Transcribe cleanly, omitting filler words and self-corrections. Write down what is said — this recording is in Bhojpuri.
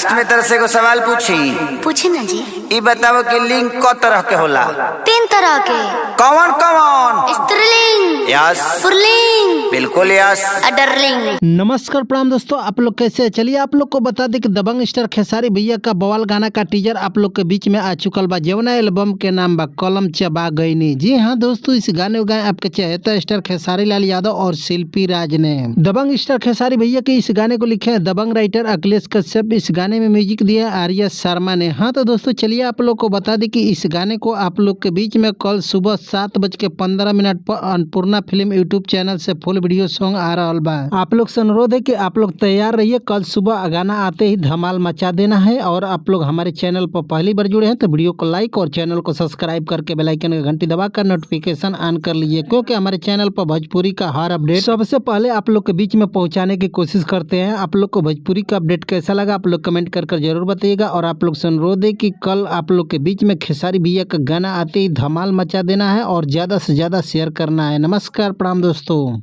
लास्ट में तरह से एगो सवाल पूछी। पूछे ना जी। ई बताओ कि लिंग क तरह के होला? 3 तरह के। कौन कौन? स्त्रीलिंग, यस, पुल्लिंग, बिल्कुल यस, अडरलिंग। नमस्कार प्रणाम दोस्तों, आप लोग कैसे हैं? चलिए आप लोग को बता दें कि दबंग स्टार खेसारी भैया का बवाल गाना का टीजर आप लोग के बीच में आ चुकल बा। जवना एल्बम के नाम बा कलम चबा गईनी। जी हाँ दोस्तों, इस गाने को गाए आपके चहेता स्टार खेसारी लाल यादव और शिल्पी राज ने। दबंग स्टार खेसारी भैया के इस गाने को लिखे हैं दबंग राइटर अखिलेश कश्यप। इस गाने में म्यूजिक दिया है आर्या शर्मा ने। हाँ तो दोस्तों चलिए आप लोग को बता दें कि इस गाने को आप लोग के बीच में कल सुबह 7:15 पर अन्नपूर्णा फिल्म यूट्यूब चैनल से फुल वीडियो सॉन्ग आ रहा बा। आप लोग से अनुरोध है कि आप लोग तैयार रहिए। कल सुबह गाना आते ही धमाल मचा देना है। और आप लोग हमारे चैनल पर पहली बार जुड़े हैं तो वीडियो को लाइक और चैनल को सब्सक्राइब करके बेल आइकन की घंटी दबाकर नोटिफिकेशन ऑन कर लीजिए, क्योंकि हमारे चैनल पर भोजपुरी का हर अपडेट सबसे पहले आप लोग के बीच में पहुंचाने की कोशिश करते हैं। आप लोग को भोजपुरी का अपडेट कैसा लगा आप लोग कमेंट कर जरूर बताइएगा। और आप लोग से अनुरोध है कि कल आप लोग के बीच में खेसारी भैया का गाना आते ही धमाल मचा देना है और ज्यादा से ज्यादा शेयर करना है। नमस्कार प्रणाम दोस्तों।